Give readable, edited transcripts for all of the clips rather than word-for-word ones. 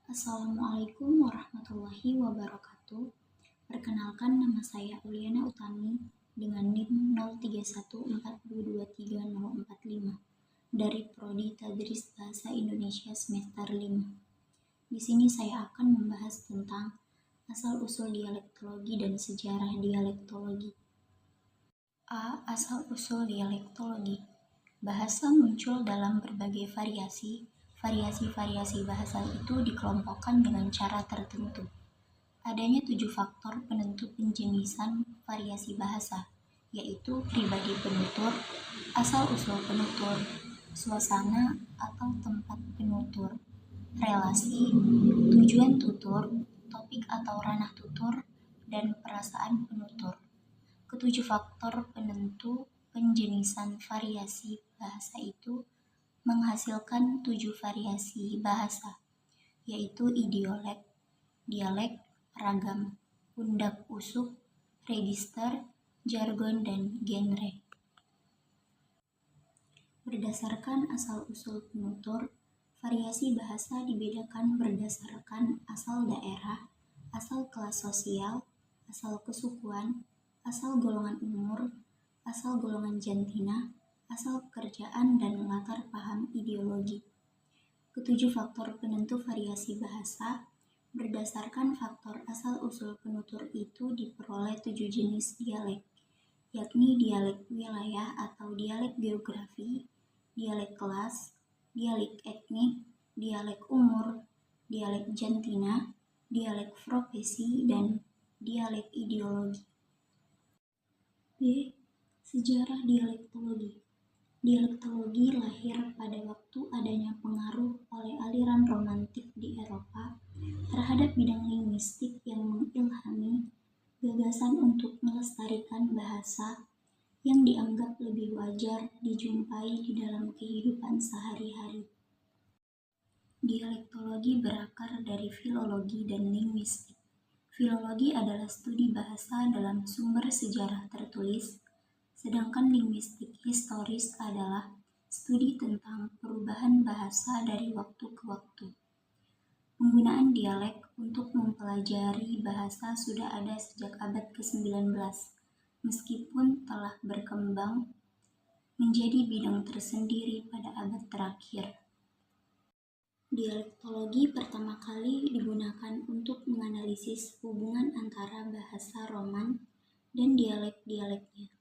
Assalamualaikum warahmatullahi wabarakatuh. Perkenalkan, nama saya Uliana Utami dengan NIM 0314223045 dari Prodi Tadris Bahasa Indonesia semester 5. Di sini saya akan membahas tentang asal-usul dialektologi dan sejarah dialektologi. Asal-usul dialektologi. Bahasa muncul dalam berbagai variasi. Variasi-variasi bahasa itu dikelompokkan dengan cara tertentu. Adanya 7 faktor penentu penjenisan variasi bahasa, yaitu pribadi penutur, asal-usul penutur, suasana atau tempat penutur, relasi, tujuan tutur, topik atau ranah tutur, dan perasaan penutur. Ketujuh faktor penentu penjenisan variasi bahasa itu menghasilkan 7 variasi bahasa, yaitu idiolek, dialek, ragam, undak-usuk, register, jargon, dan genre. Berdasarkan asal-usul penutur, variasi bahasa dibedakan berdasarkan asal daerah, asal kelas sosial, asal kesukuan, asal golongan umur, asal golongan jantina, asal pekerjaan, dan latar paham ideologi. Ketujuh faktor penentu variasi bahasa. Berdasarkan faktor asal-usul penutur itu diperoleh 7 jenis dialek, yakni dialek wilayah atau dialek geografi, dialek kelas, dialek etnik, dialek umur, dialek jantina, dialek profesi, dan dialek ideologi. B. Sejarah dialektologi. Dialektologi lahir pada waktu adanya pengaruh oleh aliran romantik di Eropa terhadap bidang linguistik yang mengilhami gagasan untuk melestarikan bahasa yang dianggap lebih wajar dijumpai di dalam kehidupan sehari-hari. Dialektologi berakar dari filologi dan linguistik. Filologi adalah studi bahasa dalam sumber sejarah tertulis, sedangkan linguistik historis adalah studi tentang perubahan bahasa dari waktu ke waktu. Penggunaan dialek untuk mempelajari bahasa sudah ada sejak abad ke-19, meskipun telah berkembang menjadi bidang tersendiri pada abad terakhir. Dialektologi pertama kali digunakan untuk menganalisis hubungan antara bahasa Roman dan dialek-dialeknya.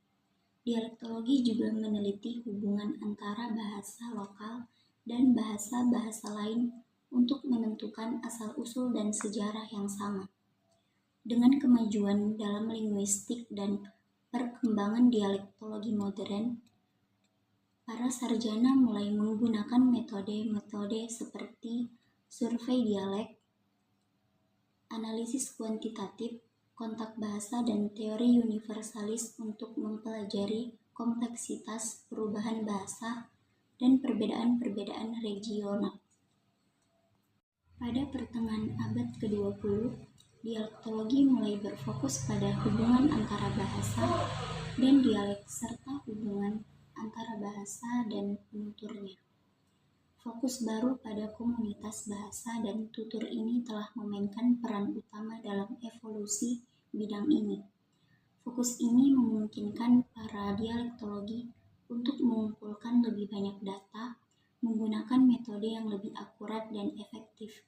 Dialektologi juga meneliti hubungan antara bahasa lokal dan bahasa-bahasa lain untuk menentukan asal-usul dan sejarah yang sama. Dengan kemajuan dalam linguistik dan perkembangan dialektologi modern, para sarjana mulai menggunakan metode-metode seperti survei dialek, analisis kuantitatif, kontak bahasa, dan teori universalis untuk mempelajari kompleksitas perubahan bahasa dan perbedaan-perbedaan regional. Pada pertengahan abad ke-20, dialektologi mulai berfokus pada hubungan antara bahasa dan dialek serta hubungan antara bahasa dan penuturnya. Fokus baru pada komunitas bahasa dan tutur ini telah memainkan peran utama dalam evolusi bidang ini. Fokus ini memungkinkan para dialektologi untuk mengumpulkan lebih banyak data, menggunakan metode yang lebih akurat dan efektif,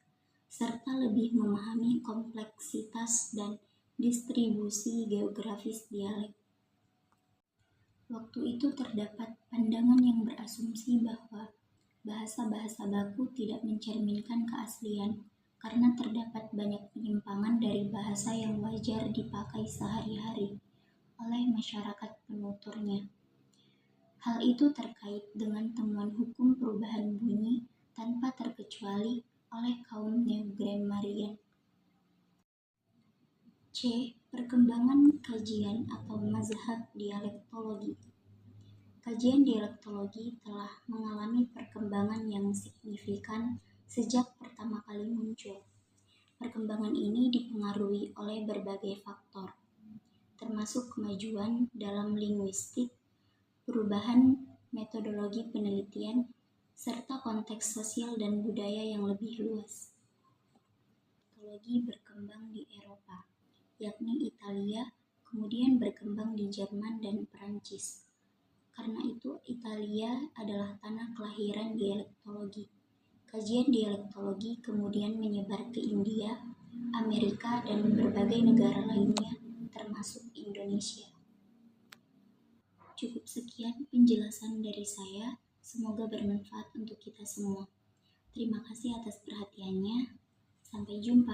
serta lebih memahami kompleksitas dan distribusi geografis dialek. Waktu itu terdapat pandangan yang berasumsi bahwa bahasa-bahasa baku tidak mencerminkan keaslian karena terdapat banyak penyimpangan dari bahasa yang wajar dipakai sehari-hari oleh masyarakat penuturnya. Hal itu terkait dengan temuan hukum perubahan bunyi tanpa terkecuali oleh kaum neo-grammarian. C. Perkembangan kajian atau mazhab dialektologi. Kajian dialektologi telah mengalami perkembangan yang signifikan sejak pertama kali muncul. Perkembangan ini dipengaruhi oleh berbagai faktor, termasuk kemajuan dalam linguistik, perubahan metodologi penelitian, serta konteks sosial dan budaya yang lebih luas. dialektologi berkembang di Eropa, yakni Italia, kemudian berkembang di Jerman dan Perancis. Karena itu, Italia adalah tanah kelahiran dialektologi. Kajian dialektologi kemudian menyebar ke India, Amerika, dan berbagai negara lainnya, termasuk Indonesia. Cukup sekian penjelasan dari saya, semoga bermanfaat untuk kita semua. Terima kasih atas perhatiannya. Sampai jumpa.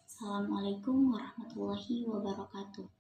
Assalamualaikum warahmatullahi wabarakatuh.